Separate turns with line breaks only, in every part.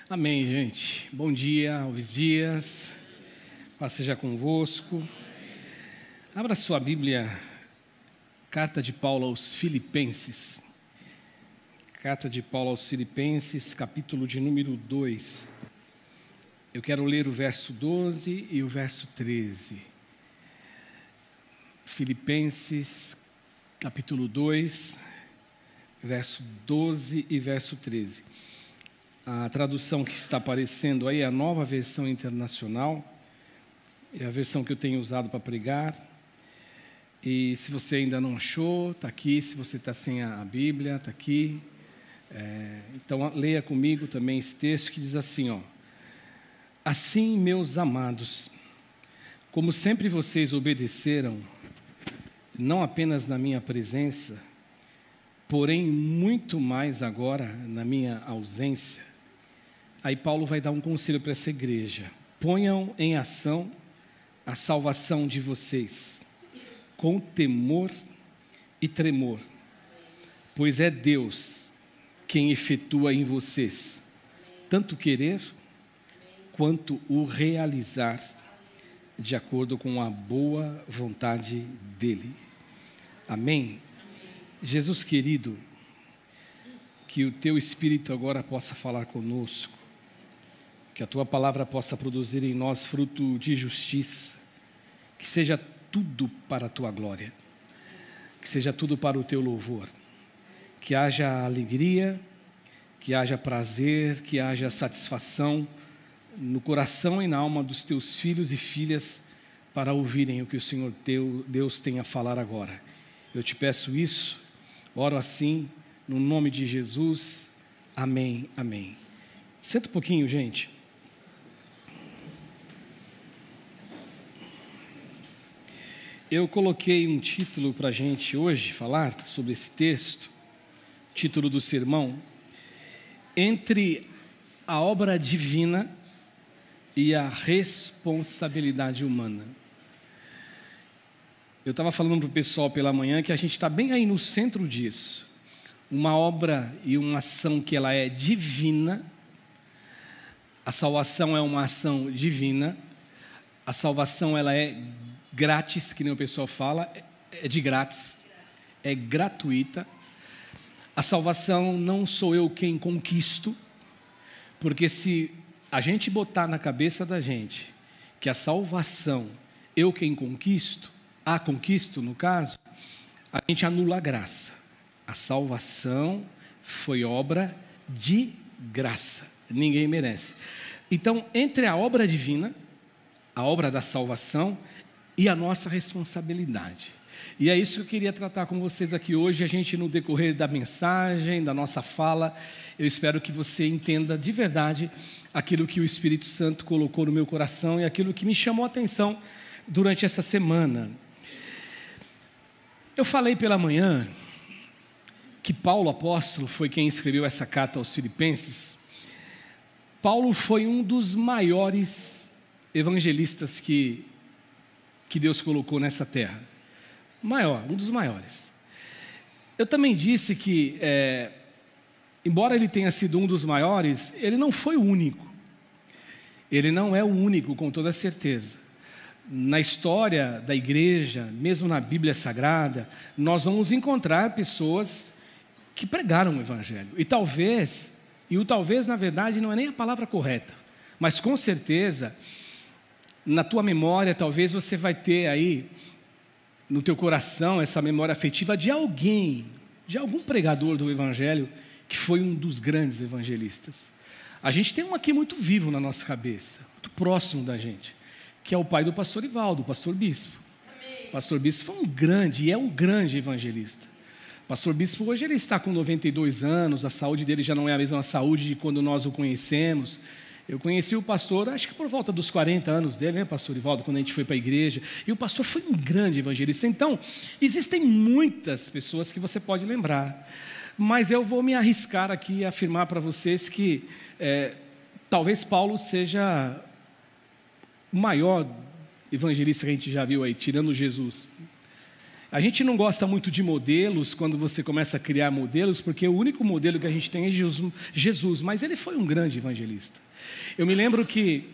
Amém, gente. Bom dia, aos dias. Paz seja convosco. Abra sua Bíblia, Carta de Paulo aos Filipenses. Carta de Paulo aos Filipenses, capítulo de número 2. Eu quero ler o verso 12 e o verso 13. Filipenses, capítulo 2, verso 12 e verso 13. A tradução que está aparecendo aí é a Nova Versão Internacional. É a versão que eu tenho usado para pregar. E se você ainda não achou, está aqui. Se você está sem a Bíblia, está aqui. Então, leia comigo também esse texto que diz assim, ó. Assim, meus amados, como sempre vocês obedeceram, não apenas na minha presença, porém muito mais agora na minha ausência. Aí Paulo vai dar um conselho para essa igreja. Ponham em ação a salvação de vocês, com temor e tremor, pois é Deus quem efetua em vocês, tanto querer quanto o realizar, de acordo com a boa vontade dEle. Amém? Jesus querido, que o Teu Espírito agora possa falar conosco, que a Tua palavra possa produzir em nós fruto de justiça, que seja tudo para a Tua glória, que seja tudo para o Teu louvor, que haja alegria, que haja prazer, que haja satisfação no coração e na alma dos Teus filhos e filhas para ouvirem o que o Senhor Deus tem a falar agora. Eu te peço isso, oro assim, no nome de Jesus, amém, amém. Senta um pouquinho, gente. Eu coloquei um título para a gente hoje falar sobre esse texto, título do sermão, Entre a obra divina e a responsabilidade humana. Eu estava falando para o pessoal pela manhã que a gente está bem aí no centro disso. Uma obra e uma ação que ela é divina. A salvação é uma ação divina. A salvação ela é grátis, que nem o pessoal fala, é de grátis, é gratuita. A salvação não sou eu quem conquisto, porque se a gente botar na cabeça da gente que a salvação eu quem conquisto, no caso, a gente anula a graça. A salvação foi obra de graça, ninguém merece. Então, entre a obra divina, a obra da salvação e a nossa responsabilidade. E é isso que eu queria tratar com vocês aqui hoje, a gente no decorrer da mensagem, da nossa fala, eu espero que você entenda de verdade aquilo que o Espírito Santo colocou no meu coração e aquilo que me chamou a atenção durante essa semana. Eu falei pela manhã que Paulo, apóstolo, foi quem escreveu essa carta aos Filipenses. Paulo foi um dos maiores evangelistas que Deus colocou nessa terra. Maior, um dos maiores. Eu também disse que, embora ele tenha sido um dos maiores, ele não foi o único. Ele não é o único, com toda certeza. Na história da igreja, mesmo na Bíblia Sagrada, nós vamos encontrar pessoas que pregaram o Evangelho. E o talvez na verdade não é nem a palavra correta, mas com certeza, na tua memória, talvez você vai ter aí, no teu coração, essa memória afetiva de alguém, de algum pregador do Evangelho, que foi um dos grandes evangelistas. A gente tem um aqui muito vivo na nossa cabeça, muito próximo da gente, que é o pai do pastor Ivaldo, o pastor Bispo. Amém. O pastor Bispo foi um grande, e é um grande evangelista. O pastor Bispo hoje ele está com 92 anos, a saúde dele já não é a mesma saúde de quando nós o conhecemos. Eu conheci o pastor, acho que por volta dos 40 anos dele, né, pastor Ivaldo, quando a gente foi para a igreja. E o pastor foi um grande evangelista. Então, existem muitas pessoas que você pode lembrar. Mas eu vou me arriscar aqui a afirmar para vocês que talvez Paulo seja o maior evangelista que a gente já viu aí, tirando Jesus. A gente não gosta muito de modelos quando você começa a criar modelos, porque o único modelo que a gente tem é Jesus, mas ele foi um grande evangelista. Eu me lembro que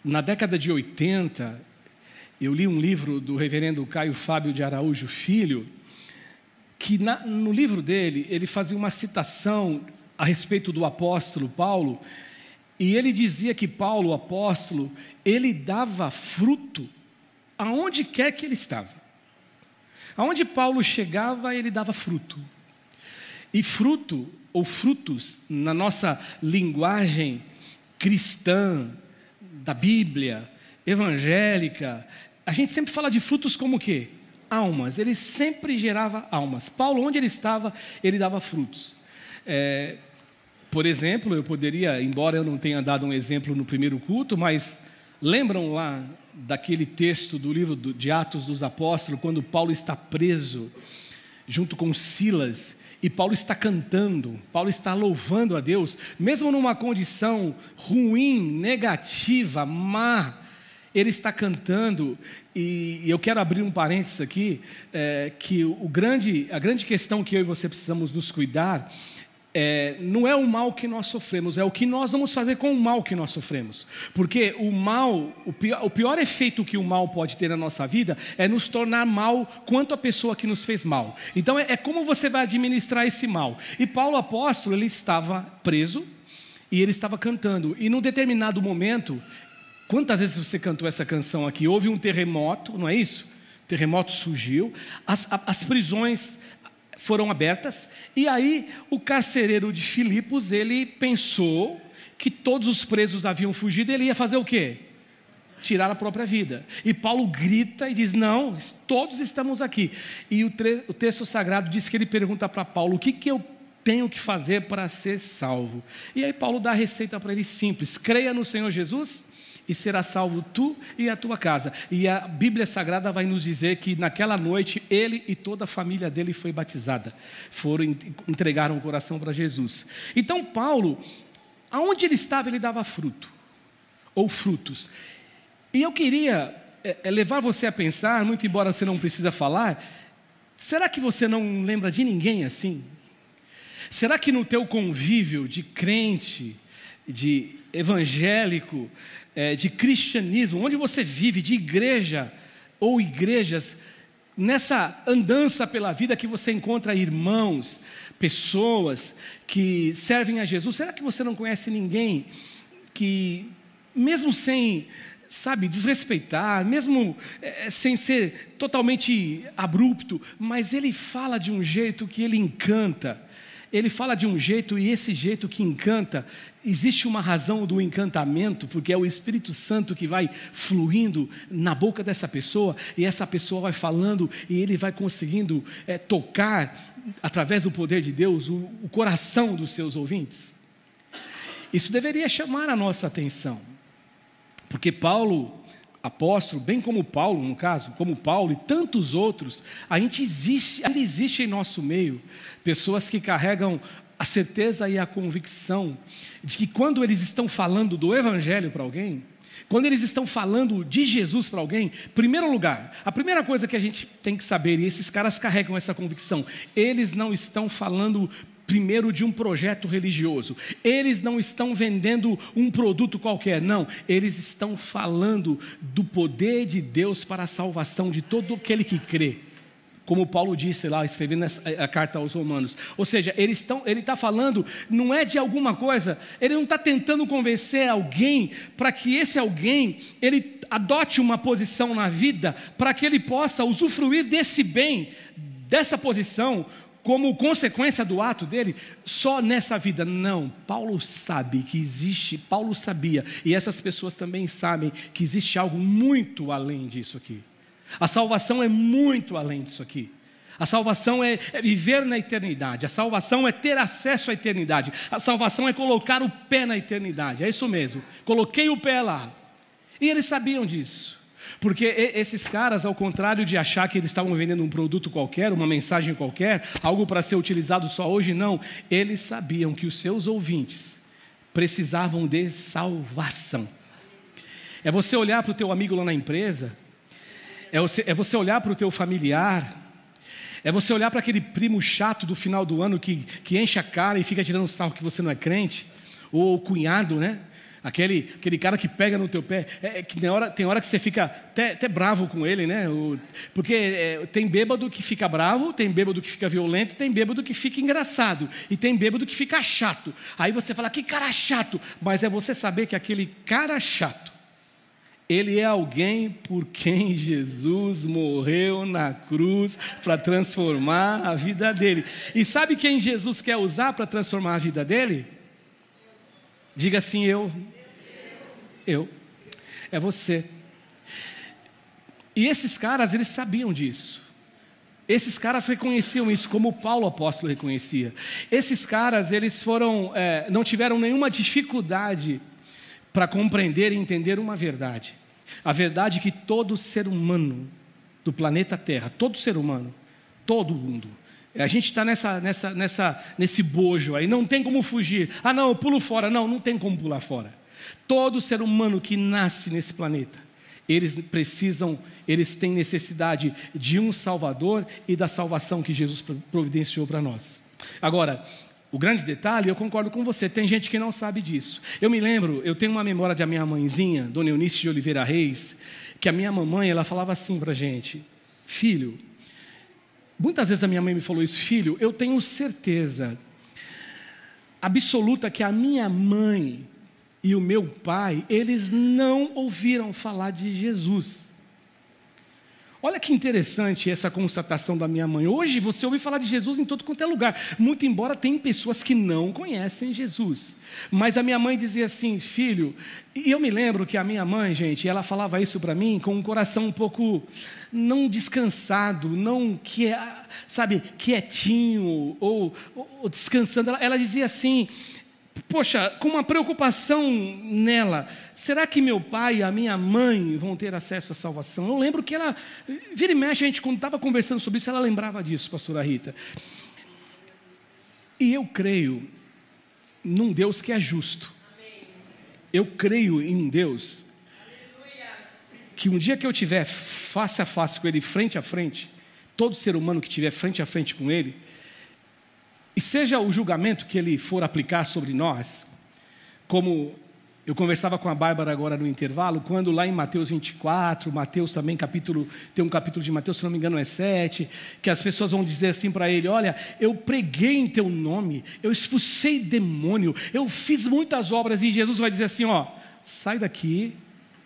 na década de 80, eu li um livro do reverendo Caio Fábio de Araújo Filho, que no livro dele, ele fazia uma citação a respeito do apóstolo Paulo, e ele dizia que Paulo, o apóstolo, ele dava fruto aonde quer que ele estava. Aonde Paulo chegava, ele dava fruto. E fruto, ou frutos, na nossa linguagem cristã, da Bíblia, evangélica, a gente sempre fala de frutos como o quê? Almas. Ele sempre gerava almas. Paulo, onde ele estava, ele dava frutos. Por exemplo, eu poderia, embora eu não tenha dado um exemplo no primeiro culto, mas lembram lá daquele texto do livro de Atos dos Apóstolos, quando Paulo está preso, junto com Silas, e Paulo está cantando, Paulo está louvando a Deus, mesmo numa condição ruim, negativa, má, ele está cantando. E eu quero abrir um parênteses aqui, que a grande questão que eu e você precisamos nos cuidar, não é o mal que nós sofremos, é o que nós vamos fazer com o mal que nós sofremos. Porque o mal, o pior efeito que o mal pode ter na nossa vida é nos tornar mal quanto a pessoa que nos fez mal. Então é como você vai administrar esse mal. E Paulo apóstolo, ele estava preso e ele estava cantando. E num determinado momento, quantas vezes você cantou essa canção aqui? Houve um terremoto, não é isso? O terremoto surgiu, as prisões foram abertas, e aí o carcereiro de Filipos, ele pensou que todos os presos haviam fugido, e ele ia fazer o quê? Tirar a própria vida. E Paulo grita e diz, não, todos estamos aqui. E o texto sagrado diz que ele pergunta para Paulo, o que eu tenho que fazer para ser salvo? E aí Paulo dá a receita para ele simples, creia no Senhor Jesus, e será salvo tu e a tua casa. E a Bíblia Sagrada vai nos dizer que naquela noite ele e toda a família dele foi batizada, entregaram o coração para Jesus. Então Paulo, aonde ele estava, ele dava fruto, ou frutos. E eu queria levar você a pensar, muito embora você não precisa falar, será que você não lembra de ninguém assim? Será que no teu convívio de crente, de evangélico, de cristianismo, onde você vive, de igreja ou igrejas, nessa andança pela vida que você encontra irmãos, pessoas que servem a Jesus, será que você não conhece ninguém que, mesmo sem, desrespeitar, mesmo sem ser totalmente abrupto, mas ele fala de um jeito que ele encanta? Ele fala de um jeito, e esse jeito que encanta, existe uma razão do encantamento, porque é o Espírito Santo que vai fluindo na boca dessa pessoa, e essa pessoa vai falando, e ele vai conseguindo tocar, através do poder de Deus, o coração dos seus ouvintes. Isso deveria chamar a nossa atenção, porque Paulo, apóstolo, bem como Paulo, no caso, como Paulo e tantos outros, ainda existe em nosso meio pessoas que carregam a certeza e a convicção de que quando eles estão falando do Evangelho para alguém, quando eles estão falando de Jesus para alguém, em primeiro lugar, a primeira coisa que a gente tem que saber, e esses caras carregam essa convicção, eles não estão falando primeiro de um projeto religioso, eles não estão vendendo um produto qualquer, não, eles estão falando do poder de Deus para a salvação de todo aquele que crê, como Paulo disse lá, escrevendo a carta aos Romanos. Ou seja, ele está falando, não é de alguma coisa, ele não está tentando convencer alguém, para que esse alguém, ele adote uma posição na vida, para que ele possa usufruir desse bem, dessa posição, como consequência do ato dele, só nessa vida. Não, Paulo sabe que existe, Paulo sabia, e essas pessoas também sabem que existe algo muito além disso aqui. A salvação é muito além disso aqui. A salvação é viver na eternidade, a salvação é ter acesso à eternidade, a salvação é colocar o pé na eternidade, é isso mesmo, coloquei o pé lá, e eles sabiam disso. Porque esses caras, ao contrário de achar que eles estavam vendendo um produto qualquer, uma mensagem qualquer, algo para ser utilizado só hoje, não. Eles sabiam que os seus ouvintes precisavam de salvação. É você olhar para o teu amigo lá na empresa É você olhar para o teu familiar, é você olhar para aquele primo chato do final do ano que enche a cara e fica tirando sarro que você não é crente, ou o cunhado, né? Aquele cara que pega no teu pé, que tem hora que você fica até bravo com ele, né? Porque tem bêbado que fica bravo, tem bêbado que fica violento, tem bêbado que fica engraçado, e tem bêbado que fica chato. Aí você fala, que cara chato, mas é você saber que aquele cara chato, ele é alguém por quem Jesus morreu na cruz para transformar a vida dele. E sabe quem Jesus quer usar para transformar a vida dele? Diga assim, eu. É você. E esses caras, eles sabiam disso. Esses caras reconheciam isso, como Paulo apóstolo reconhecia. Esses caras, eles não tiveram nenhuma dificuldade para compreender e entender uma verdade. A verdade é que todo ser humano do planeta Terra, todo ser humano, todo mundo, a gente está nesse bojo aí, não tem como fugir. Ah não, eu pulo fora. Não tem como pular fora. Todo ser humano que nasce nesse planeta, eles têm necessidade de um Salvador e da salvação que Jesus providenciou para nós. Agora, o grande detalhe, eu concordo com você, tem gente que não sabe disso. Eu me lembro, eu tenho uma memória da minha mãezinha, Dona Eunice de Oliveira Reis, que a minha mamãe, ela falava assim para a gente, filho, muitas vezes a minha mãe me falou isso, filho, eu tenho certeza absoluta que a minha mãe e o meu pai, eles não ouviram falar de Jesus. Olha que interessante essa constatação da minha mãe. Hoje você ouve falar de Jesus em todo quanto é lugar, muito embora tem pessoas que não conhecem Jesus. Mas a minha mãe dizia assim, filho, e eu me lembro que a minha mãe, gente, ela falava isso para mim com um coração um pouco, não descansado, não quietinho, ou descansando. Ela dizia assim, poxa, com uma preocupação nela, será que meu pai e a minha mãe vão ter acesso à salvação? Eu lembro que ela, vira e mexe, a gente quando estava conversando sobre isso, ela lembrava disso, pastora Rita. E eu creio num Deus que é justo. Eu creio em um Deus que um dia que eu estiver face a face com Ele, frente a frente, todo ser humano que estiver frente a frente com Ele, e seja o julgamento que Ele for aplicar sobre nós, como eu conversava com a Bárbara agora no intervalo, quando lá em Mateus 24, Mateus também tem um capítulo de Mateus, se não me engano é 7, que as pessoas vão dizer assim para Ele, olha, eu preguei em Teu nome, eu expulsei demônio, eu fiz muitas obras, e Jesus vai dizer assim, ó, sai daqui,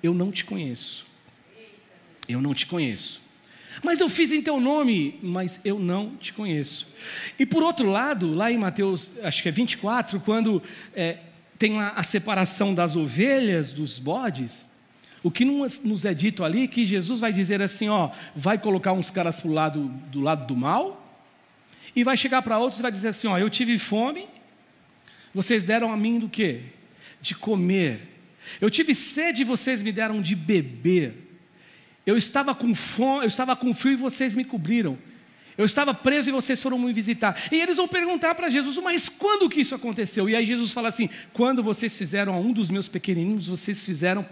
eu não te conheço. Eu não te conheço. Mas eu fiz em Teu nome, mas eu não te conheço. E por outro lado, lá em Mateus, acho que é 24, quando tem lá a separação das ovelhas, dos bodes, o que nos é dito ali, que Jesus vai dizer assim, ó, vai colocar uns caras do lado do mal, e vai chegar para outros e vai dizer assim, ó, eu tive fome, vocês deram a mim do quê? De comer. Eu tive sede e vocês me deram de beber. Eu estava com fome, eu estava com frio e vocês me cobriram. Eu estava preso e vocês foram me visitar. E eles vão perguntar para Jesus, mas quando que isso aconteceu? E aí Jesus fala assim, quando vocês fizeram a um dos meus pequeninos, vocês fizeram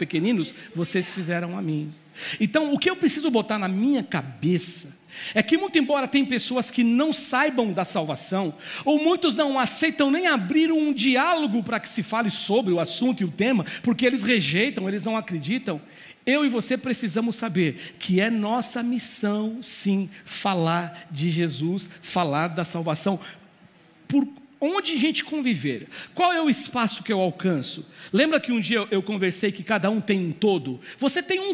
a mim. Então, o que eu preciso botar na minha cabeça é que, muito embora tem pessoas que não saibam da salvação, ou muitos não aceitam nem abrir um diálogo para que se fale sobre o assunto e o tema, porque eles rejeitam, eles não acreditam, eu e você precisamos saber que é nossa missão, sim, falar de Jesus, falar da salvação, por onde a gente conviver. Qual é o espaço que eu alcanço? Lembra que um dia eu conversei que cada um tem um todo? Você tem um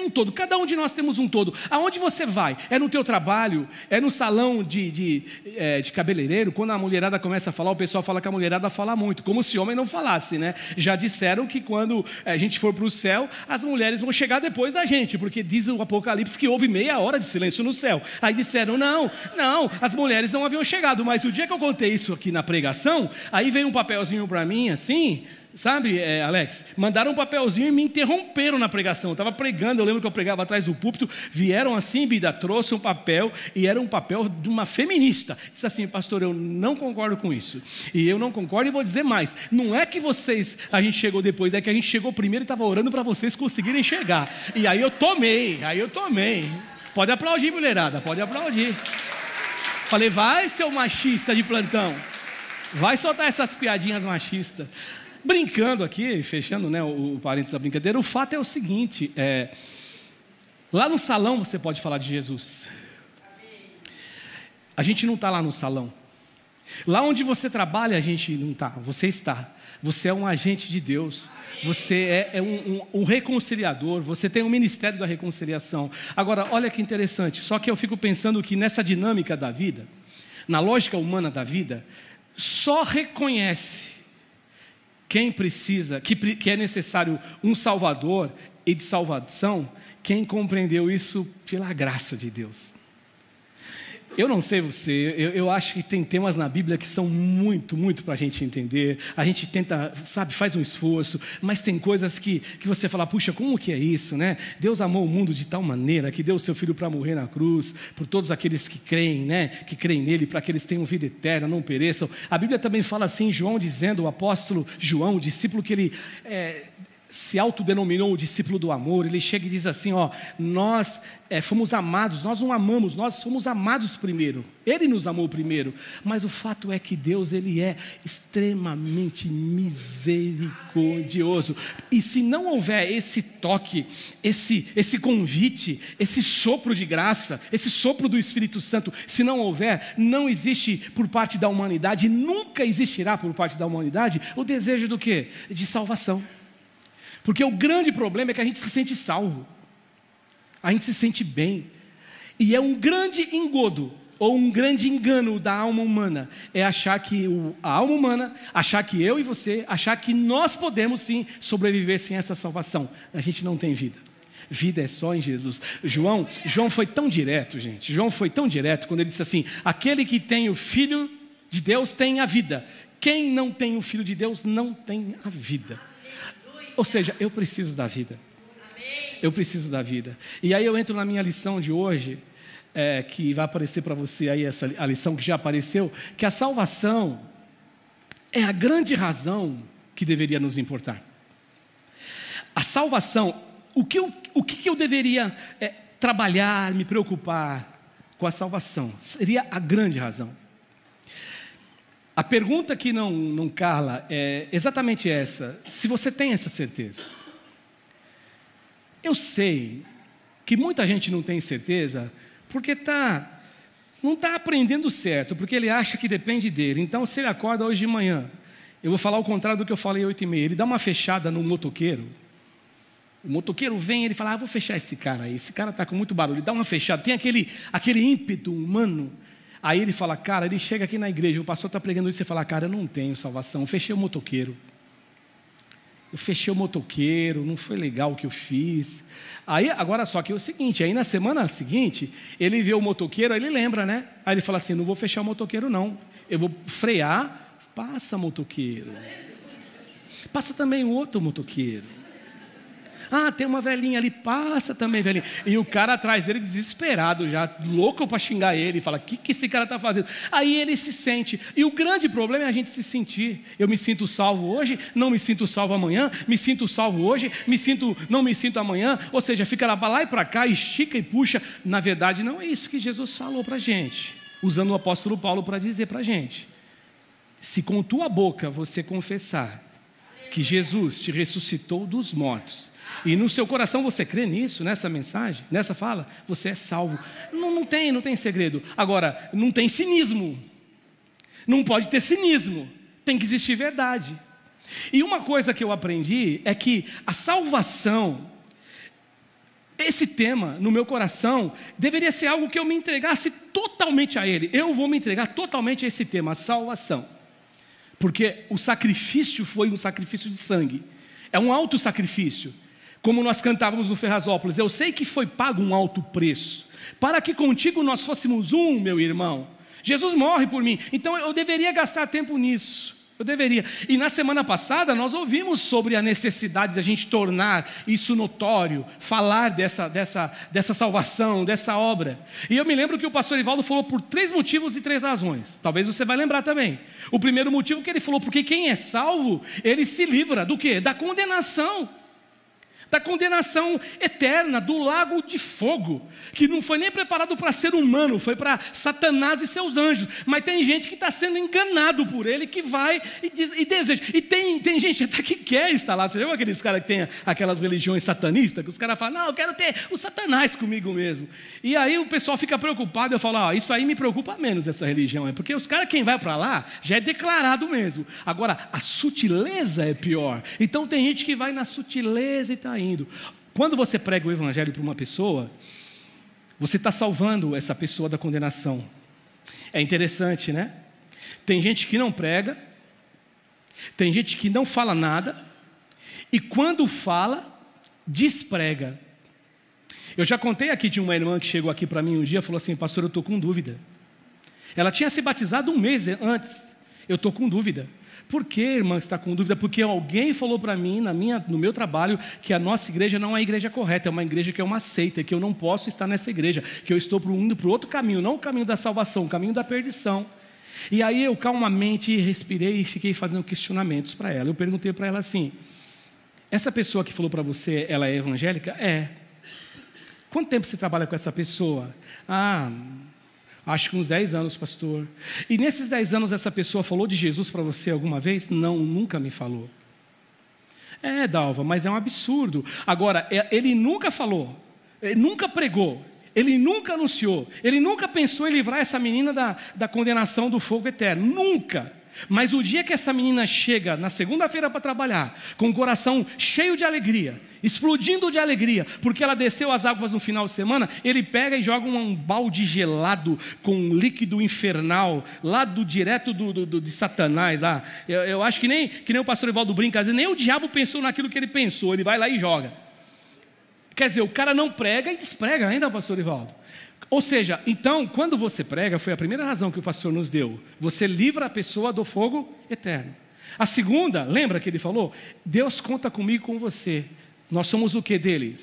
todo, cada um de nós temos um todo. Aonde você vai? É no teu trabalho? É no salão de cabeleireiro? Quando a mulherada começa a falar, o pessoal fala que a mulherada fala muito, como se homem não falasse, né? Já disseram que quando a gente for para o céu, as mulheres vão chegar depois da gente, porque diz o Apocalipse que houve meia hora de silêncio no céu. Aí disseram, não, as mulheres não haviam chegado, mas o dia que eu contei isso aqui na pregação, aí veio um papelzinho para mim assim, Sabe, Alex? Mandaram um papelzinho e me interromperam na pregação. Eu estava pregando, eu lembro que eu pregava atrás do púlpito. Vieram assim, Bida, trouxe um papel, e era um papel de uma feminista. Disse assim: pastor, eu não concordo com isso. E eu não concordo, e vou dizer mais. Não é que a gente chegou depois, é que a gente chegou primeiro e estava orando para vocês conseguirem chegar. E aí eu tomei. Pode aplaudir, mulherada, pode aplaudir. Falei: vai, seu machista de plantão. Vai soltar essas piadinhas machistas. Brincando aqui, fechando, né, o parênteses da brincadeira, o fato é o seguinte, lá no salão você pode falar de Jesus. A gente não está lá no salão. Lá onde você trabalha, a gente não está, você está. Você é um agente de Deus. Você é um reconciliador. Você tem um ministério da reconciliação. Agora, olha que interessante. Só que eu fico pensando que nessa dinâmica da vida, na lógica humana da vida, só reconhece quem precisa, que é necessário um Salvador e de salvação, quem compreendeu isso pela graça de Deus. Eu não sei você, eu acho que tem temas na Bíblia que são muito, muito para a gente entender. A gente tenta, sabe, faz um esforço, mas tem coisas que você fala: puxa, como que é isso, né? Deus amou o mundo de tal maneira que deu o seu Filho para morrer na cruz, por todos aqueles que creem, né? Que creem nele, para que eles tenham vida eterna, não pereçam. A Bíblia também fala assim, João dizendo, o apóstolo João, o discípulo que ele se autodenominou o discípulo do amor, ele chega e diz assim: ó, nós fomos amados, nós não amamos, nós fomos amados primeiro, ele nos amou primeiro. Mas o fato é que Deus, ele é extremamente misericordioso, e se não houver esse toque, esse convite, esse sopro de graça, esse sopro do Espírito Santo, se não houver, não existe por parte da humanidade, nunca existirá por parte da humanidade o desejo do quê? De salvação. Porque o grande problema é que a gente se sente salvo, a gente se sente bem, e é um grande engodo, ou um grande engano da alma humana, é achar que a alma humana, achar que eu e você, achar que nós podemos sim sobreviver sem essa salvação. A gente não tem vida. Vida é só em Jesus. João foi tão direto, gente. João foi tão direto quando ele disse assim: aquele que tem o Filho de Deus tem a vida. Quem não tem o Filho de Deus não tem a vida. Ou seja, eu preciso da vida. Eu preciso da vida. E aí eu entro na minha lição de hoje, que vai aparecer para você aí, a lição que já apareceu, que a salvação é a grande razão que deveria nos importar. A salvação, o que eu deveria trabalhar, me preocupar com a salvação? Seria a grande razão. A pergunta que não cala é exatamente essa: se você tem essa certeza. Eu sei que muita gente não tem certeza porque não está aprendendo certo, porque ele acha que depende dele. Então, se ele acorda hoje de manhã, eu vou falar o contrário do que eu falei 8h30, ele dá uma fechada no motoqueiro, o motoqueiro vem, ele fala: vou fechar esse cara aí, esse cara está com muito barulho, ele dá uma fechada, tem aquele ímpeto humano. Aí ele fala: cara, ele chega aqui na igreja, o pastor está pregando isso, você fala: cara, eu não tenho salvação, eu fechei o motoqueiro, não foi legal o que eu fiz. Aí, agora só que é o seguinte, aí na semana seguinte, ele vê o motoqueiro, aí ele lembra, né? Aí ele fala assim: não vou fechar o motoqueiro não, eu vou frear. Passa, motoqueiro, passa também o outro motoqueiro. Ah, tem uma velhinha ali, passa também, velhinha. E o cara atrás dele desesperado, já louco para xingar ele, fala: o que esse cara está fazendo? Aí ele se sente, e o grande problema é a gente se sentir. Eu me sinto salvo hoje, não me sinto salvo amanhã, me sinto salvo hoje, não me sinto amanhã, ou seja, fica lá e para cá, estica e puxa. Na verdade não é isso que Jesus falou para a gente, usando o apóstolo Paulo para dizer para a gente: se com tua boca você confessar que Jesus te ressuscitou dos mortos, e no seu coração você crê nisso, nessa mensagem, nessa fala, você é salvo. Não tem segredo. Agora, não tem cinismo. Não pode ter cinismo. Tem que existir verdade. E uma coisa que eu aprendi é que a salvação, esse tema no meu coração, deveria ser algo que eu me entregasse totalmente a ele. Eu vou me entregar totalmente a esse tema, a salvação. Porque o sacrifício foi um sacrifício de sangue. É um alto sacrifício. Como nós cantávamos no Ferrazópolis: eu sei que foi pago um alto preço, para que contigo nós fôssemos um, meu irmão. Jesus morre por mim, então eu deveria gastar tempo nisso. Eu deveria. E na semana passada nós ouvimos sobre a necessidade de a gente tornar isso notório, falar dessa salvação, dessa obra. E eu me lembro que o pastor Ivaldo falou por 3 motivos e 3 razões. Talvez você vai lembrar também. O primeiro motivo que ele falou, porque quem é salvo, ele se livra do quê? Da condenação. Da condenação eterna, do lago de fogo, que não foi nem preparado para ser humano, foi para Satanás e seus anjos. Mas tem gente que está sendo enganado por ele, que vai e deseja. E tem gente até que quer estar lá. Você viu aqueles caras que tem aquelas religiões satanistas, que os caras falam, não, eu quero ter o Satanás comigo mesmo. E aí o pessoal fica preocupado, eu falo, isso aí me preocupa menos, essa religião, porque os caras, quem vai para lá, já é declarado mesmo. Agora, a sutileza é pior. Então tem gente que vai na sutileza e está indo. Quando você prega o evangelho para uma pessoa, você está salvando essa pessoa da condenação. É interessante, né? Tem gente que não prega, tem gente que não fala nada, e quando fala, desprega. Eu já contei aqui de uma irmã que chegou aqui para mim um dia e falou assim, pastor, eu estou com dúvida. Ela tinha se batizado 1 mês antes. Eu estou com dúvida. Por que, irmã, está com dúvida? Porque alguém falou para mim, no meu trabalho, que a nossa igreja não é a igreja correta, é uma igreja que é uma seita, que eu não posso estar nessa igreja, que eu estou indo para o outro caminho, não o caminho da salvação, o caminho da perdição. E aí eu calmamente respirei e fiquei fazendo questionamentos para ela. Eu perguntei para ela assim, essa pessoa que falou para você, ela é evangélica? É. Quanto tempo você trabalha com essa pessoa? Acho que uns 10 anos, pastor. E nesses 10 anos essa pessoa falou de Jesus para você alguma vez? Não, nunca me falou. Dalva, mas é um absurdo. Agora, ele nunca falou, ele nunca pregou, ele nunca anunciou, ele nunca pensou em livrar essa menina da condenação do fogo eterno, nunca. Mas o dia que essa menina chega na segunda-feira para trabalhar, com o coração cheio de alegria, explodindo de alegria, porque ela desceu as águas no final de semana, ele pega e joga um balde gelado com um líquido infernal, lá direto de Satanás. Lá. Eu acho que nem o pastor Evaldo brinca, às vezes nem o diabo pensou naquilo que ele pensou, ele vai lá e joga. Quer dizer, o cara não prega e desprega ainda, pastor Evaldo. Ou seja, então, quando você prega, foi a primeira razão que o pastor nos deu, você livra a pessoa do fogo eterno. A segunda, lembra que ele falou? Deus conta comigo e com você. Nós somos o que dele?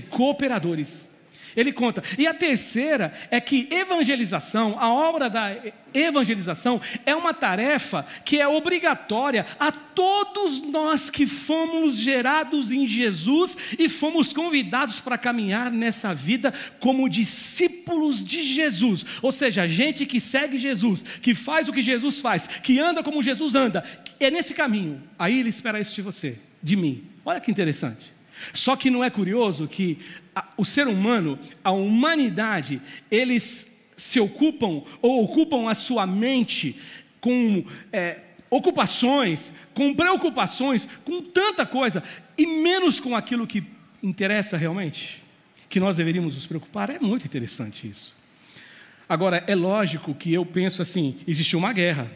Cooperadores. Ele conta. E a terceira é que evangelização, a obra da evangelização é uma tarefa que é obrigatória a todos nós que fomos gerados em Jesus e fomos convidados para caminhar nessa vida como discípulos de Jesus. Ou seja, gente que segue Jesus, que faz o que Jesus faz, que anda como Jesus anda, é nesse caminho. Aí ele espera isso de você, de mim. Olha que interessante. Só que não é curioso que o ser humano, a humanidade, eles se ocupam ou ocupam a sua mente com ocupações, com preocupações, com tanta coisa, e menos com aquilo que interessa realmente, que nós deveríamos nos preocupar. É muito interessante isso. Agora, é lógico que eu penso assim, existe uma guerra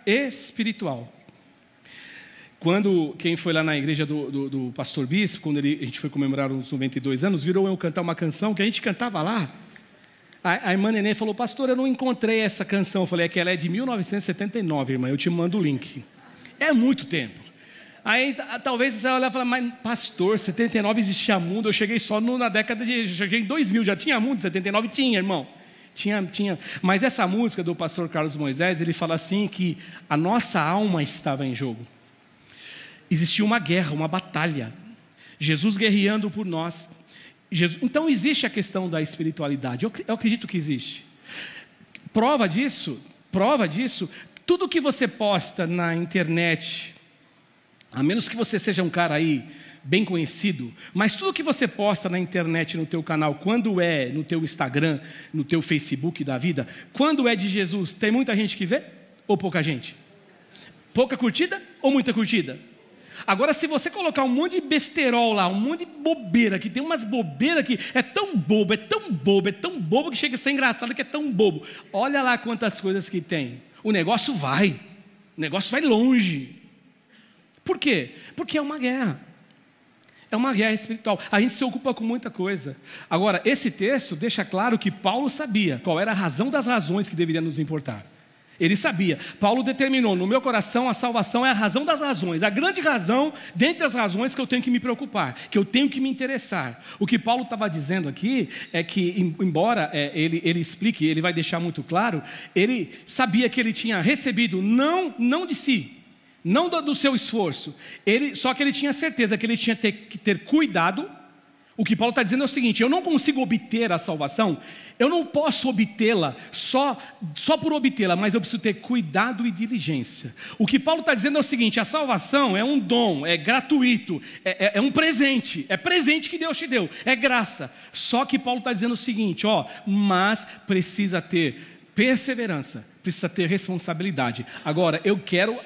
espiritual. Quando quem foi lá na igreja do pastor Bispo, quando a gente foi comemorar os 92 anos, virou eu cantar uma canção que a gente cantava lá. A irmã Nenê falou, pastor, eu não encontrei essa canção. Eu falei, é que ela é de 1979, irmã, eu te mando o link. É muito tempo. Aí talvez você olhar e falar, mas pastor, 79 existia mundo, eu cheguei só na década eu cheguei em 2000, já tinha mundo, 79 tinha, irmão. Tinha. Mas essa música do pastor Carlos Moisés, ele fala assim que a nossa alma estava em jogo. Existia uma guerra, uma batalha. Jesus guerreando por nós. Então existe a questão da espiritualidade. Eu acredito que existe. Prova disso, tudo que você posta na internet, a menos que você seja um cara aí bem conhecido, mas tudo que você posta na internet, no teu canal, quando é no teu Instagram, no teu Facebook da vida, quando é de Jesus, tem muita gente que vê ou pouca gente? Pouca curtida ou muita curtida? Agora, se você colocar um monte de besterol lá, um monte de bobeira, que tem umas bobeiras que é tão bobo que chega a ser engraçado, que é tão bobo. Olha lá quantas coisas que tem. O negócio vai longe. Por quê? Porque é uma guerra. É uma guerra espiritual. A gente se ocupa com muita coisa. Agora, esse texto deixa claro que Paulo sabia qual era a razão das razões que deveria nos importar. Ele sabia. Paulo determinou: no meu coração a salvação é a razão das razões, a grande razão dentre as razões que eu tenho que me preocupar, que eu tenho que me interessar. O que Paulo estava dizendo aqui é que, embora ele explique, ele vai deixar muito claro, ele sabia que ele tinha recebido não de si, não do seu esforço, só que ele tinha certeza que ele tinha que ter cuidado. O que Paulo está dizendo é o seguinte: eu não consigo obter a salvação, eu não posso obtê-la só por obtê-la, mas eu preciso ter cuidado e diligência. O que Paulo está dizendo é o seguinte: a salvação é um dom, é gratuito, é um presente, é presente que Deus te deu, é graça. Só que Paulo está dizendo o seguinte, mas precisa ter perseverança, precisa ter responsabilidade. Agora, eu quero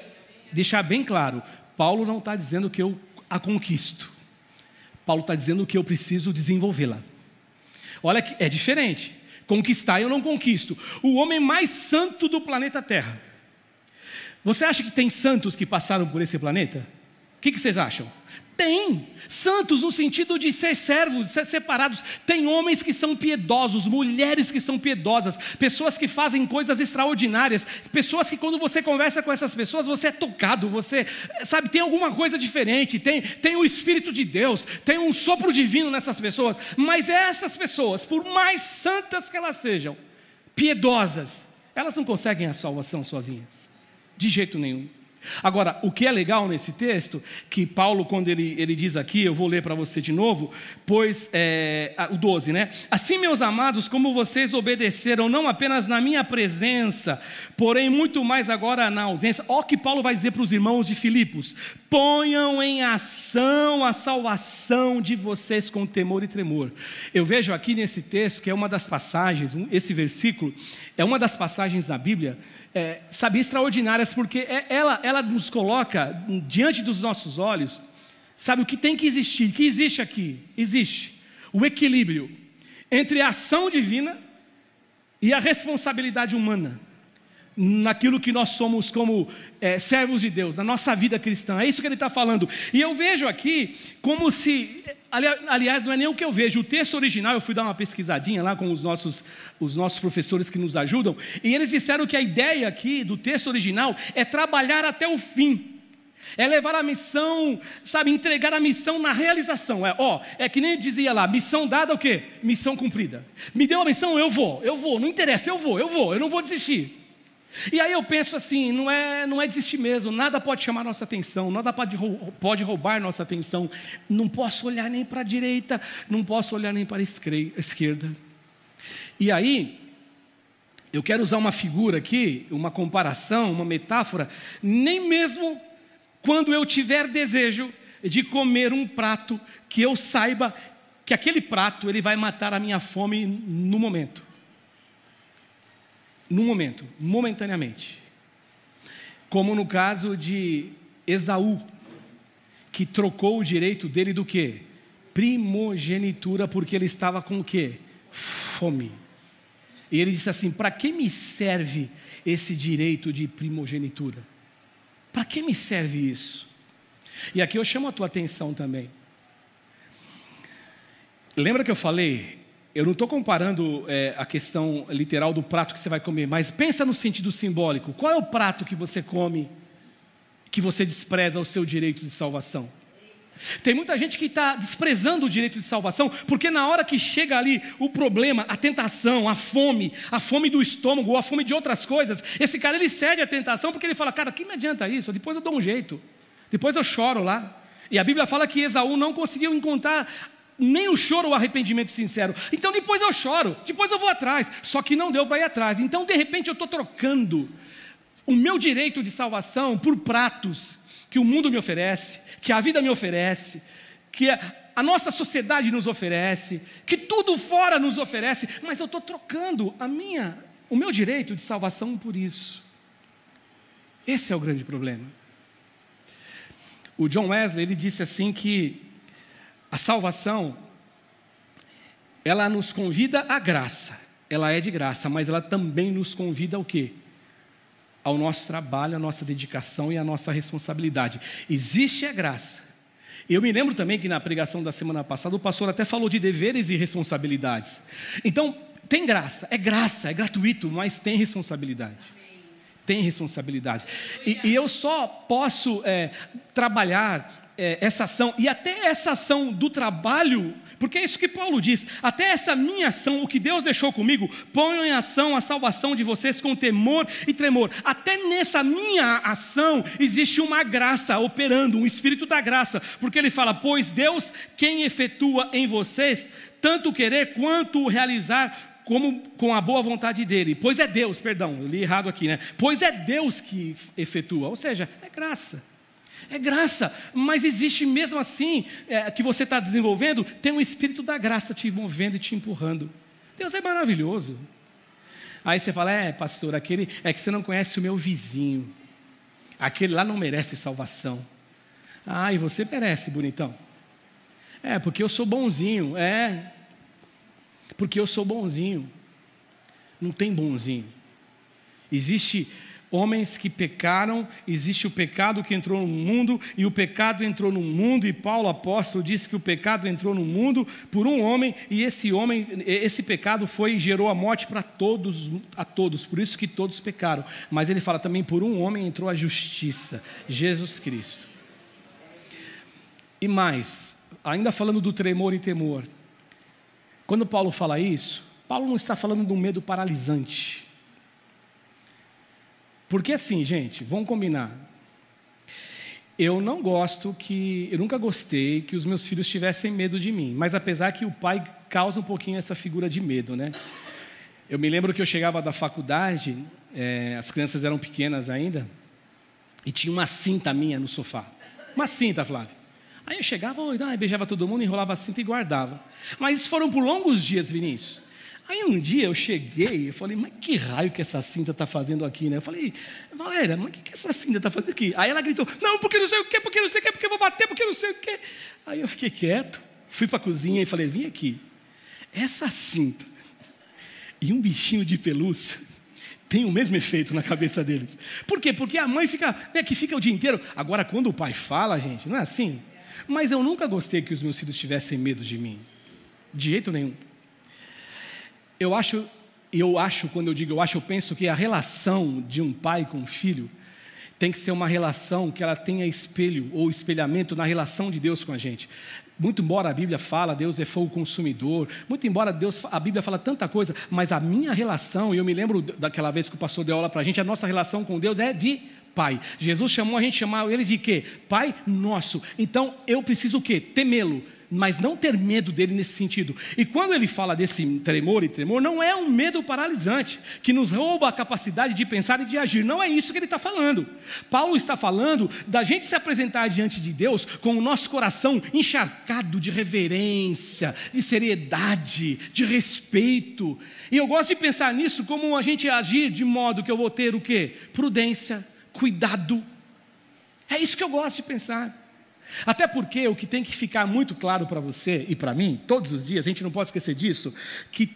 deixar bem claro, Paulo não está dizendo que eu a conquisto. Paulo está dizendo que eu preciso desenvolvê-la. Olha que é diferente. Conquistar eu não conquisto. O homem mais santo do planeta Terra. Você acha que tem santos que passaram por esse planeta? O que vocês acham? Tem santos no sentido de ser servos, de ser separados. Tem homens que são piedosos, mulheres que são piedosas, pessoas que fazem coisas extraordinárias, pessoas que quando você conversa com essas pessoas, você é tocado, você, sabe, tem alguma coisa diferente, tem o Espírito de Deus, tem um sopro divino nessas pessoas. Mas essas pessoas, por mais santas que elas sejam, piedosas, elas não conseguem a salvação sozinhas, de jeito nenhum. Agora, o que é legal nesse texto, que Paulo, quando ele diz aqui, eu vou ler para você de novo, pois, o 12, né? Assim, meus amados, como vocês obedeceram, não apenas na minha presença, porém muito mais agora na ausência. Olha o que Paulo vai dizer para os irmãos de Filipos: ponham em ação a salvação de vocês com temor e tremor. Eu vejo aqui nesse texto, que é uma das passagens, esse versículo, é uma das passagens da Bíblia, extraordinárias, porque ela nos coloca diante dos nossos olhos, sabe, o que tem que existir, que existe aqui, existe o equilíbrio entre a ação divina e a responsabilidade humana, naquilo que nós somos como servos de Deus, na nossa vida cristã. É isso que ele está falando. E eu vejo aqui como se, aliás, não é nem o que eu vejo, o texto original, eu fui dar uma pesquisadinha lá com os nossos professores que nos ajudam, e eles disseram que a ideia aqui do texto original é trabalhar até o fim, é levar a missão, sabe, entregar a missão na realização. É que nem dizia lá, missão dada, o quê? Missão cumprida. Me deu a missão, eu vou, não interessa, eu não vou desistir. E aí eu penso assim, não é desistir mesmo, nada pode chamar nossa atenção, nada pode roubar nossa atenção. Não posso olhar nem para a direita, não posso olhar nem para a esquerda. E aí, eu quero usar uma figura aqui, uma comparação, uma metáfora. Nem mesmo quando eu tiver desejo de comer um prato, que eu saiba que aquele prato ele vai matar a minha fome no momento. Momentaneamente. Como no caso de Esaú, que trocou o direito dele do quê? Primogenitura, porque ele estava com o quê? Fome. E ele disse assim: para que me serve esse direito de primogenitura? Para que me serve isso? E aqui eu chamo a tua atenção também. Lembra que eu falei? Eu não estou comparando a questão literal do prato que você vai comer, mas pensa no sentido simbólico. Qual é o prato que você come, que você despreza o seu direito de salvação? Tem muita gente que está desprezando o direito de salvação, porque na hora que chega ali o problema, a tentação, a fome do estômago, ou a fome de outras coisas, esse cara ele cede à tentação, porque ele fala: cara, que me adianta isso? Depois eu dou um jeito, depois eu choro lá. E a Bíblia fala que Esaú não conseguiu encontrar nem o choro ou o arrependimento sincero. Então depois eu choro, depois eu vou atrás. Só que não deu para ir atrás. Então de repente eu estou trocando o meu direito de salvação por pratos que o mundo me oferece, que a vida me oferece, que a nossa sociedade nos oferece, que tudo fora nos oferece. Mas eu estou trocando o meu direito de salvação por isso. Esse é o grande problema. O John Wesley, ele disse assim que a salvação, ela nos convida à graça, ela é de graça, mas ela também nos convida ao quê? Ao nosso trabalho, à nossa dedicação e à nossa responsabilidade. Existe a graça. Eu me lembro também que na pregação da semana passada, o pastor até falou de deveres e responsabilidades. Então, tem graça, é gratuito, mas tem responsabilidade. tem responsabilidade. E eu só posso trabalhar essa ação, e até essa ação do trabalho, porque é isso que Paulo diz, até essa minha ação, o que Deus deixou comigo, ponham em ação a salvação de vocês com temor e tremor. Até nessa minha ação existe uma graça operando, um espírito da graça, porque ele fala, pois Deus quem efetua em vocês, tanto querer quanto realizar, como com a boa vontade dele. Pois é Deus, perdão, eu li errado aqui, né? Pois é Deus que efetua, ou seja, é graça. É graça, mas existe mesmo assim, que você está desenvolvendo, tem um espírito da graça te movendo e te empurrando. Deus é maravilhoso. Aí você fala, pastor, aquele é que você não conhece o meu vizinho. Aquele lá não merece salvação. E você merece, bonitão. Porque eu sou bonzinho. Porque eu sou bonzinho. Não tem bonzinho. Existe homens que pecaram, existe o pecado que entrou no mundo, e o pecado entrou no mundo, e Paulo apóstolo disse que o pecado entrou no mundo por um homem, e esse pecado gerou a morte para a todos, por isso que todos pecaram. Mas ele fala também, por um homem entrou a justiça, Jesus Cristo. E mais, ainda falando do tremor e temor, quando Paulo fala isso, Paulo não está falando de um medo paralisante. Porque assim, gente, vamos combinar. Eu nunca gostei que os meus filhos tivessem medo de mim, mas apesar que o pai causa um pouquinho essa figura de medo, né? Eu me lembro que eu chegava da faculdade, as crianças eram pequenas ainda, e tinha uma cinta minha no sofá. Uma cinta, Flávio. Aí eu chegava, beijava todo mundo, enrolava a cinta e guardava. Mas isso foram por longos dias, Vinícius. Aí um dia eu cheguei e falei, mas que raio que essa cinta está fazendo aqui, né? Eu falei, Valéria, mas o que essa cinta está fazendo aqui? Aí ela gritou, não, porque não sei o quê, porque não sei o quê, porque eu vou bater, porque não sei o quê. Aí eu fiquei quieto, fui para a cozinha e falei, vem aqui, essa cinta e um bichinho de pelúcia tem o mesmo efeito na cabeça deles. Por quê? Porque a mãe fica o dia inteiro. Agora quando o pai fala, gente, não é assim? Mas eu nunca gostei que os meus filhos tivessem medo de mim, de jeito nenhum. Eu penso que a relação de um pai com um filho tem que ser uma relação que ela tenha espelho ou espelhamento na relação de Deus com a gente. Muito embora a Bíblia fala, Deus é fogo consumidor, muito embora a Bíblia fala tanta coisa, mas a minha relação, e eu me lembro daquela vez que o pastor deu aula para a gente, a nossa relação com Deus é de Pai. Jesus chamou a gente, chamava ele de quê? Pai nosso. Então eu preciso o quê? Temê-lo, mas não ter medo dele nesse sentido. E quando ele fala desse tremor e tremor, não é um medo paralisante, que nos rouba a capacidade de pensar e de agir. Não é isso que ele está falando. Paulo está falando da gente se apresentar diante de Deus com o nosso coração encharcado de reverência, de seriedade, de respeito. E eu gosto de pensar nisso como a gente agir de modo que eu vou ter o quê? Prudência, cuidado. É isso que eu gosto de pensar. Até porque o que tem que ficar muito claro para você e para mim, todos os dias, a gente não pode esquecer disso, que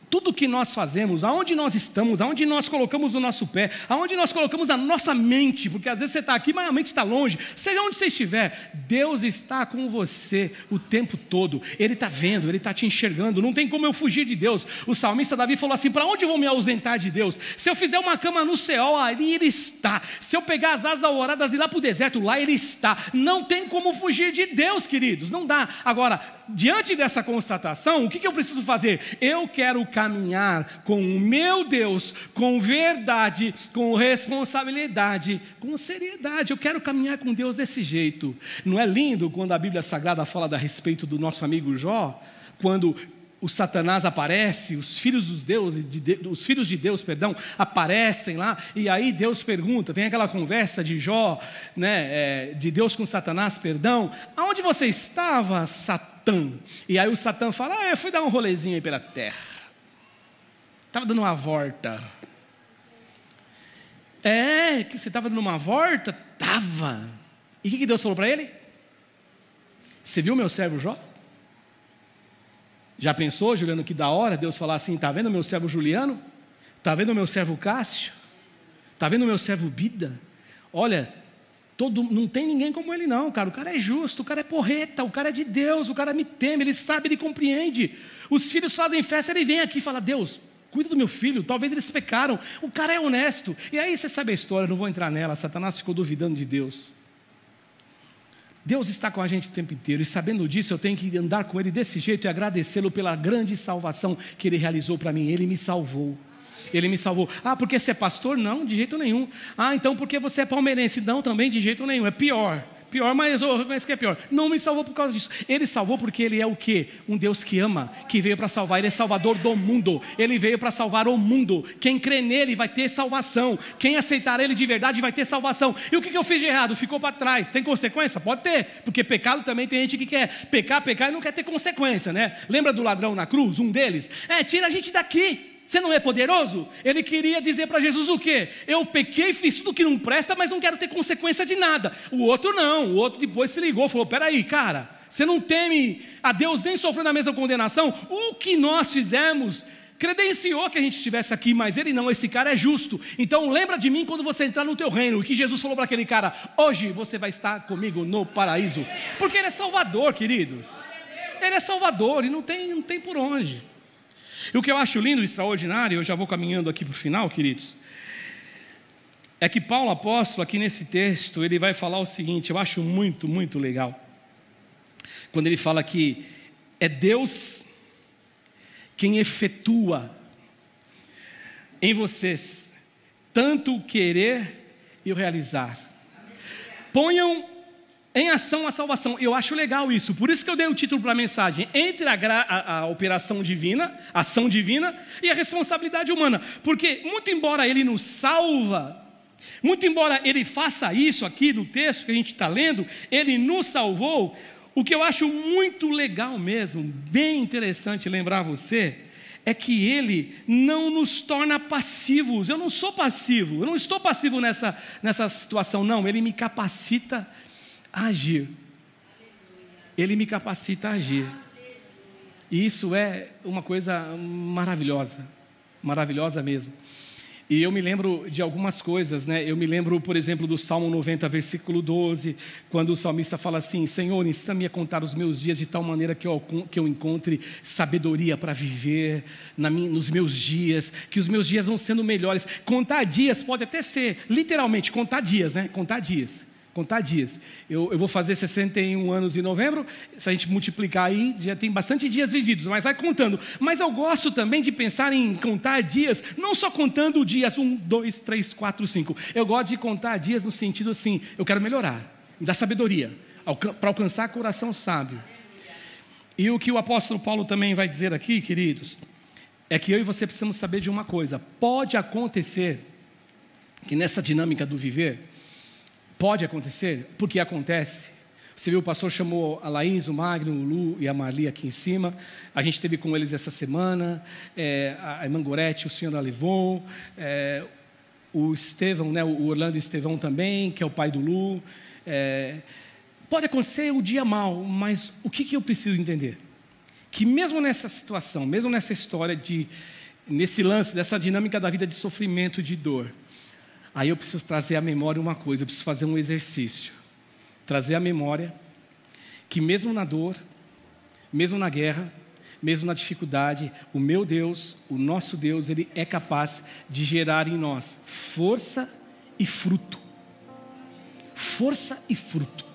tudo que nós fazemos, aonde nós estamos, aonde nós colocamos o nosso pé, aonde nós colocamos a nossa mente, porque às vezes você está aqui, mas a mente está longe, seja onde você estiver, Deus está com você o tempo todo, Ele está vendo, Ele está te enxergando, não tem como eu fugir de Deus. O salmista Davi falou assim, para onde eu vou me ausentar de Deus? Se eu fizer uma cama no céu, ali Ele está. Se eu pegar as asas alvoradas e ir lá para o deserto, lá Ele está. Não tem como fugir de Deus, queridos, não dá. Agora, diante dessa constatação, o que eu preciso fazer? Eu quero caminhar com o meu Deus, com verdade, com responsabilidade, com seriedade. Eu quero caminhar com Deus desse jeito. Não é lindo quando a Bíblia Sagrada fala a respeito do nosso amigo Jó? Quando o Satanás aparece, os filhos de Deus, aparecem lá, e aí Deus pergunta, tem aquela conversa de Jó, né, de Deus com Satanás, aonde você estava, Satã? E aí o Satã fala, eu fui dar um rolezinho aí pela terra. Estava dando uma volta. Que você estava dando uma volta? Estava. E o que Deus falou para ele? Você viu meu servo Jó? Já pensou, Juliano, que da hora Deus falar assim, está vendo meu servo Juliano? Está vendo meu servo Cássio? Está vendo meu servo Bida? Olha, não tem ninguém como ele não, cara. O cara é justo, o cara é porreta, o cara é de Deus, o cara me teme, ele sabe, ele compreende. Os filhos fazem festa, ele vem aqui e fala, Deus, cuida do meu filho, talvez eles pecaram. O cara é honesto. E aí você sabe a história, não vou entrar nela. Satanás ficou duvidando de Deus. Deus está com a gente o tempo inteiro, e sabendo disso eu tenho que andar com Ele desse jeito e agradecê-lo pela grande salvação que Ele realizou para mim. Ele me salvou. Ele me salvou. Ah, porque você é pastor? Não, de jeito nenhum. Ah, então porque você é palmeirense? Não, também de jeito nenhum. É pior, mas eu reconheço que é pior. Não me salvou por causa disso. Ele salvou porque Ele é o quê? Um Deus que ama, que veio para salvar. Ele é salvador do mundo. Ele veio para salvar o mundo. Quem crê nele vai ter salvação. Quem aceitar Ele de verdade vai ter salvação. E o que eu fiz de errado? Ficou para trás. Tem consequência? Pode ter. Porque pecado também tem gente que quer pecar e não quer ter consequência, né? Lembra do ladrão na cruz? Um deles? Tira a gente daqui. Você não é poderoso? Ele queria dizer para Jesus o quê? Eu pequei, fiz tudo que não presta, mas não quero ter consequência de nada. O outro não, o outro depois se ligou, falou, peraí, cara, você não teme a Deus nem sofreu na mesma condenação? O que nós fizemos credenciou que a gente estivesse aqui, mas ele não, esse cara é justo. Então lembra de mim quando você entrar no teu reino. O que Jesus falou para aquele cara, hoje você vai estar comigo no paraíso. Porque Ele é Salvador, queridos. Ele é Salvador e não tem por onde. E o que eu acho lindo e extraordinário, eu já vou caminhando aqui para o final, queridos, é que Paulo apóstolo, aqui nesse texto, ele vai falar o seguinte, eu acho muito, muito legal, quando ele fala que é Deus quem efetua em vocês tanto o querer e o realizar. Ponham em ação a salvação. Eu acho legal isso. Por isso que eu dei o título para a mensagem. Entre a operação divina, a ação divina, e a responsabilidade humana. Porque, muito embora Ele nos salva, muito embora Ele faça isso aqui no texto que a gente está lendo, Ele nos salvou. O que eu acho muito legal mesmo, bem interessante lembrar você, é que Ele não nos torna passivos. Eu não sou passivo, eu não estou passivo nessa situação, não. Ele me capacita a agir. Ele me capacita a agir. E isso é uma coisa maravilhosa, maravilhosa mesmo. E eu me lembro de algumas coisas, né? Eu me lembro, por exemplo, do Salmo 90, versículo 12, quando o salmista fala assim, Senhor, ensina-me a contar os meus dias de tal maneira que eu encontre sabedoria para viver nos meus dias, que os meus dias vão sendo melhores. Contar dias pode até ser, literalmente, contar dias, né? Contar dias. Eu vou fazer 61 anos em novembro, se a gente multiplicar aí, já tem bastante dias vividos, mas vai contando. Mas eu gosto também de pensar em contar dias, não só contando dias, 1, 2, 3, 4, 5. Eu gosto de contar dias no sentido assim, eu quero melhorar, me dá sabedoria, para alcançar coração sábio. E o que o apóstolo Paulo também vai dizer aqui, queridos, é que eu e você precisamos saber de uma coisa. Pode acontecer que nessa dinâmica do viver, pode acontecer, porque acontece. Você viu, o pastor chamou a Laís, o Magno, o Lu e a Marli aqui em cima. A gente esteve com eles essa semana. A irmã Gorete, o senhor Alevon, o Estevão, né, o Orlando Estevão também, que é o pai do Lu. Pode acontecer o dia mau, mas o que eu preciso entender? Que mesmo nessa situação, mesmo nessa história, nesse lance, dessa dinâmica da vida de sofrimento, de dor, aí eu preciso trazer à memória uma coisa, eu preciso fazer um exercício. Trazer à memória que mesmo na dor, mesmo na guerra, mesmo na dificuldade, o meu Deus, o nosso Deus, Ele é capaz de gerar em nós força e fruto. Força e fruto.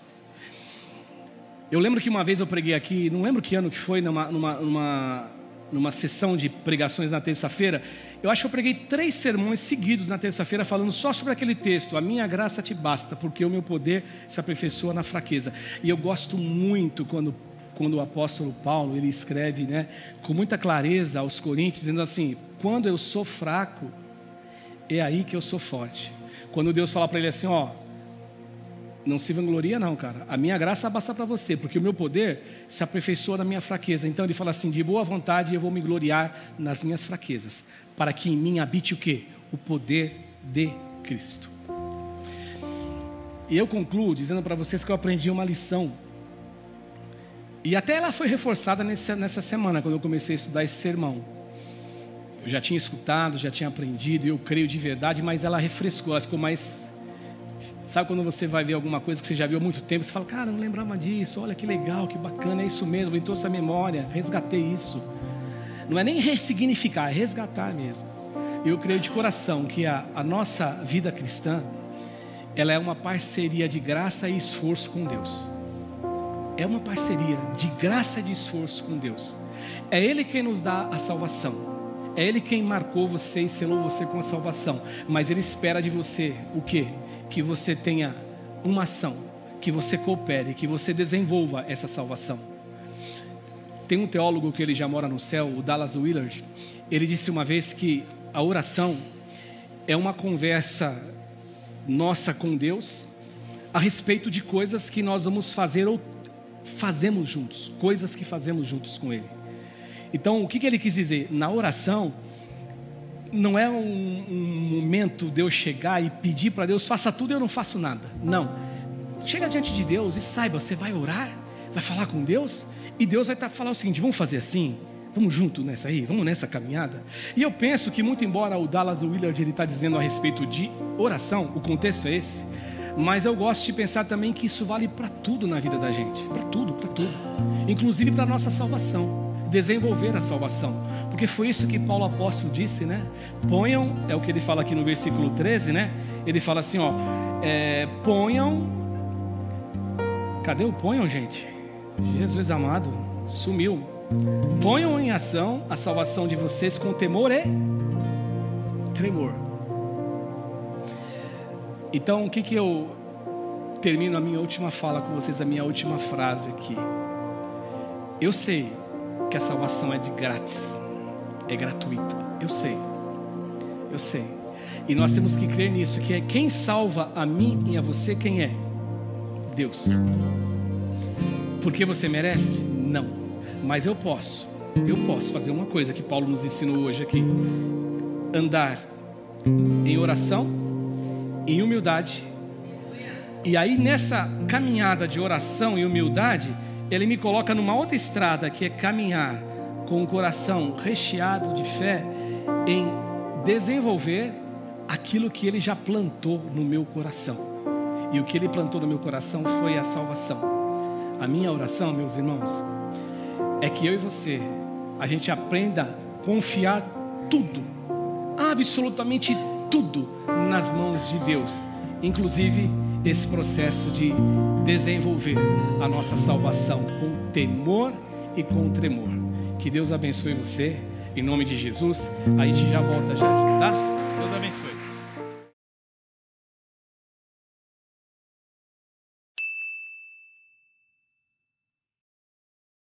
Eu lembro que uma vez eu preguei aqui, não lembro que ano que foi, numa sessão de pregações na terça-feira, eu acho que eu preguei 3 sermões seguidos na terça-feira falando só sobre aquele texto, a minha graça te basta, porque o meu poder se aperfeiçoa na fraqueza. E eu gosto muito quando o apóstolo Paulo, ele escreve, né, com muita clareza aos Coríntios, dizendo assim, quando eu sou fraco, é aí que eu sou forte. Quando Deus fala para ele assim, não se vangloria não, cara. A minha graça basta para você, porque o meu poder se aperfeiçoa na minha fraqueza. Então ele fala assim, de boa vontade eu vou me gloriar nas minhas fraquezas, para que em mim habite o quê? O poder de Cristo. E eu concluo dizendo para vocês que eu aprendi uma lição. E até ela foi reforçada nessa semana, quando eu comecei a estudar esse sermão. Eu já tinha escutado, já tinha aprendido, eu creio de verdade, mas ela refrescou, ela ficou mais... Sabe quando você vai ver alguma coisa que você já viu há muito tempo, você fala, cara, eu não lembrava disso, olha que legal, que bacana, é isso mesmo, me trouxe a memória, resgatei isso. Não é nem ressignificar, é resgatar mesmo. Eu creio de coração que a nossa vida cristã, ela é uma parceria de graça e esforço com Deus. É uma parceria de graça e de esforço com Deus. É Ele quem nos dá a salvação. É Ele quem marcou você e selou você com a salvação. Mas Ele espera de você o quê? Que você tenha uma ação, que você coopere, que você desenvolva essa salvação. Tem um teólogo que ele já mora no céu, o Dallas Willard. Ele disse uma vez que a oração é uma conversa nossa com Deus a respeito de coisas que nós vamos fazer ou fazemos juntos, coisas que fazemos juntos com Ele. Então, o que ele quis dizer? Na oração, não é um momento de eu chegar e pedir para Deus, faça tudo e eu não faço nada. Não. Chega diante de Deus e saiba, você vai orar, vai falar com Deus, e Deus vai falar o seguinte: vamos fazer assim? Vamos junto nessa aí? Vamos nessa caminhada? E eu penso que, muito embora o Dallas Willard ele está dizendo a respeito de oração, o contexto é esse, mas eu gosto de pensar também que isso vale para tudo na vida da gente, para tudo, inclusive para a nossa salvação, desenvolver a salvação, porque foi isso que Paulo apóstolo disse, né? Ponham, é o que ele fala aqui no versículo 13, né? Ele fala assim, ó, ponham, cadê o ponham, gente? Jesus amado, sumiu. Ponham em ação a salvação de vocês com temor e tremor. Então, o que eu termino a minha última fala com vocês, a minha última frase aqui. Eu sei que a salvação é de grátis, é gratuita. Eu sei. E nós temos que crer nisso, que é quem salva a mim e a você, quem é? Deus. Porque você merece? Não. Mas eu posso fazer uma coisa que Paulo nos ensinou hoje aqui: andar em oração, em humildade. E aí nessa caminhada de oração e humildade, ele me coloca numa outra estrada, que é caminhar com o coração recheado de fé em desenvolver aquilo que ele já plantou no meu coração. E o que ele plantou no meu coração foi a salvação. A minha oração, meus irmãos, é que eu e você, a gente aprenda a confiar tudo, absolutamente tudo, nas mãos de Deus, inclusive esse processo de desenvolver a nossa salvação com temor e com tremor. Que Deus abençoe você, em nome de Jesus. A gente já volta já, tá?